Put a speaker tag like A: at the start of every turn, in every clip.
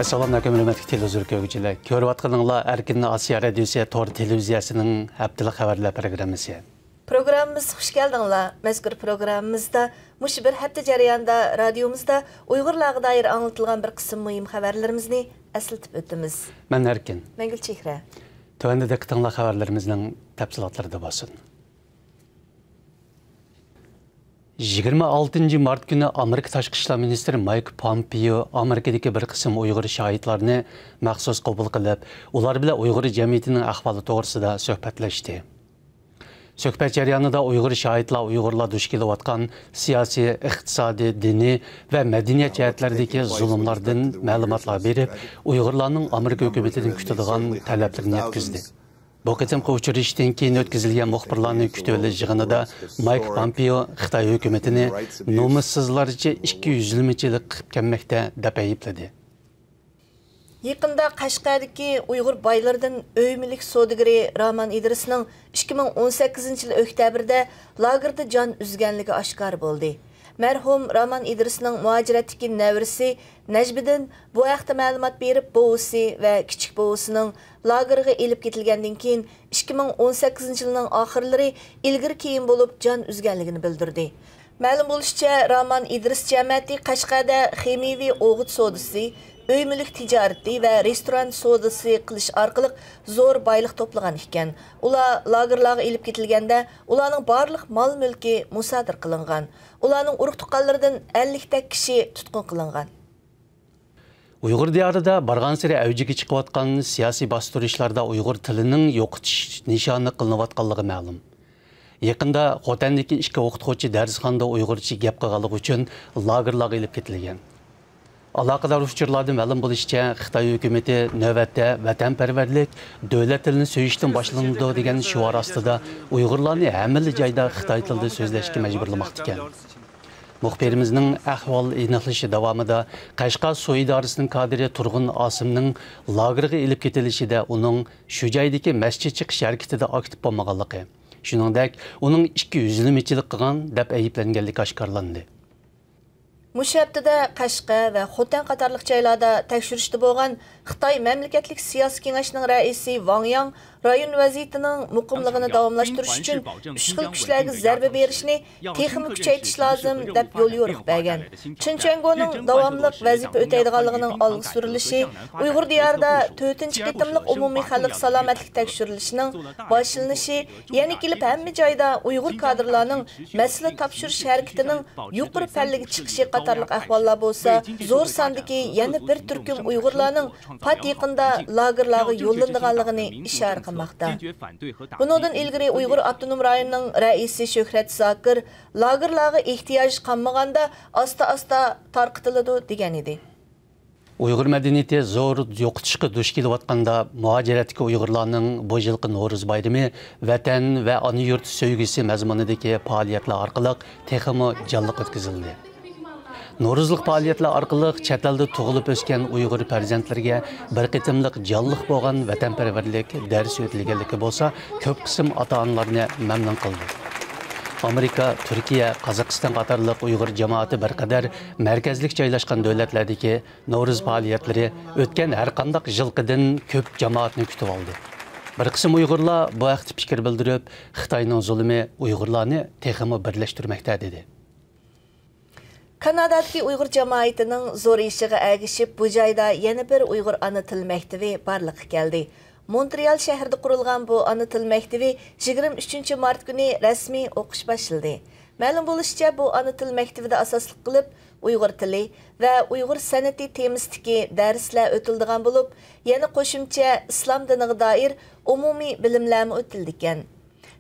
A: Assalamu alaikum hörmətli televizor görgüçülər. Görüb atqanınızlar Erkin Asiya Radiosu Tor televiziyasının həftəlik xəbərlər proqramısı.
B: Programımız xoş gəldinizlər. Məzkur proqramımızda muş bir həftə jarayonida radiomuzda Uyğurlarga dair anlatılğan bir qism mühim xəbərlərimizni əsiltib ötdümiz.
A: Mən Erkin.
B: Mən Gülçehra.
A: Tövəndə diqqətinizlər xəbərlərimizin təfsilatları da basın. 26 Mart günü Amerika Tashqi ishlar ministri Mike Pompeo Amerikadagi bir qism Uyg'ur shohidlarni maxsus qabul qilib, ular bilan Uyg'ur jamiyatining ahvoli to'g'risida suhbatlashdi. Suhbat jarayonida Uyg'ur shohidlar Uyg'urlar duch kelayotgan siyosiy, iqtisodiy, diniy va madaniyat jihatlaridagi zulmlardan ma'lumotlar berib, Uyg'urlarning Amerika hukumatidan kutadigan talablarini yetkazdi. Bu qitimqi uchrashishdan keyin o'tkazilgan muxbirlarning kutuvli yig'inida Mike Pompeo Xitoy hukumatini nomussizlarcha 220-chilik qilib kelmoqda deb aybladi.
B: Yaqında Qashqardagi Uyg'ur boylaridan o'ymilik sodagiri Roman Idrisning 2018-yil oktyabrda lagerda jon uzganligi oshkor bo'ldi. Mərhum Roman Idrisning muaciratdagi nəvrisi Najmiddin bu haqda ma'lumot berib, bovisi və kichik bovisining lagerga elib ketilgandan keyin 2018-yilning oxirlari ilgir keyin bo'lib jon uzganligini bildirdi. Ma'lum bo'lishicha, Roman Idris jamiyati Qashqarda ximiyaviy o'g'it sodisi, uy mulk tijarati va restoran sodasi qilish orqali zo'r boylik to'plagan ekan. Ular lagerlarga elib ketilganda, ularning barliq mol-mulki musadir qilingan. Ularning urug' tuqqanlaridan 50 ta kishi tutqun qilingan.
A: Uyg'ur diyorida bargan sari avjiga chiqayotgan siyosiy bostirishlarda Uyg'ur tilining yo'qotish nishoni qilinayotganligi ma'lum. Yaqinda Xotandagi ikki o'qituvchi darsxonada Uyg'urcha gap qilganligi uchun lagerlarga elib ketilgan. Aloqador uchurlarda ma'lum bo'lishicha, Xitoy hukumati navbatda vatanparvarlik, davlat tilini so'yishdan boshlanadi degan shior ostida Uyg'urlarni hamma joyda Xitoy tilida so'zlashga majburlamoqda ekan. Muxbirimizning ahvol aniqlashi davomida Qashqar suv idorasining kadri Turg'un Osimning lagerga elib ketilishida uning shu joydagi masjid chiqish harakatida aktiv bo'lmaganligi, shuningdek, uning 220-chilik qilgan deb ayblanganligi oshkorlandi.
B: Mush haftada Qashqar va Xotan qatorliq joylarda tekshirishda bo'lgan Xitoy mamlakatlik siyosiy kengashining raisi Wang Yang rayon vaziyatining muqimligini davomlashtirish uchun uch xil kuchlarga zarba berishni texnik kuchaytirish lozim deb yo'l yo'riq bergan. Chinchengoning davomli vazifa o'taydiganligining olg'a surilishi, Uyg'ur diyorida 4-qitimliq umumiy xalq salomatlik tekshirilishining boshlanishi, yana kelib hamma joyda Uyg'ur kadrlarining masala topshirish harakatining yuqori pallaga chiqishi qatorliq ahvollar bo'lsa, zo'r sondagi yana bir turkum Uyg'urlarning pat yaqinda lagerlarga yo'llanganligini ishora qilmoqda. Bundan ilgari Uyg'ur avtonom rayonining raisi Shuhrat Zokir lagerlarga ehtiyoj qolmaganda asta-asta tarqitiladi degan edi.
A: Uyg'ur madaniyati zo'r yo'qotishga duch kelayotganda muhojiratdagi Uyg'urlarning bu yilgi Navro'z bayrami vatan va ona yurt sevgisi mazmunidagi faoliyatlar orqali texmo jonliq o'tkazildi. Navro'zlik faoliyatlar orqali chet elda tug'ilib o'sgan Uyg'ur farzandlarga bir qitimliq jonliq bo'lgan vatanparvarlik dars o'tilganligi bo'lsa, ko'p qism ota-onalarni mamnun qildi. Amerika, Turkiya, Qozog'iston qatorliq Uyg'ur jamoati bir qadar markazlik joylashgan davlatlardagi Navro'z faoliyatlari o'tgan har qanday yilqidan ko'p jamoatni kutib oldi. Bir qism Uyg'urlar bu haqda fikr bildirib, Xitoyning zulmi Uyg'urlarni texmo birlashtirmoqda dedi.
B: Kanadadagi Uyg'ur jamoatining zo'r ishiga ergishib, bu joyda yana bir Uyg'ur ana til maktabi barliqqa keldi. Montreal shahrida qurilgan bu ana til maktabi 23 mart kuni rasmiy o'qish boshladi. Ma'lum bo'lishicha, bu ana til maktabida asoslik qilib Uyg'ur tili va Uyg'ur san'ati temasidagi darslar o'tildigan bo'lib, yana qo'shimcha islom diniga doir umumiy bilimlar o'tildi ekan.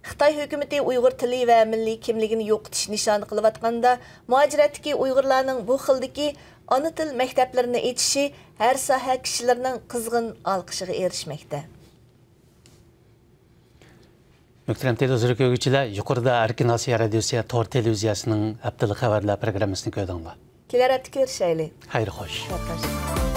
B: Xitoy hukumati Uyg'ur tili va milliy kimligini yo'qotish nishoni qilayotganda, muhojiratdagi Uyg'urlarning bu xildagi ana til maktablarini echishi har soha kishilarining qizg'in olqishiga erishmoqda.
A: Muhtaram televizor ko'ruvchilar, yuqorida Erkin Asiya Radiosi Tor televiziyasining haftalik xabarlar programmasini ko'rdinglar.
B: Kelar hafta ko'rishaylik.
A: Xayr xo'sh.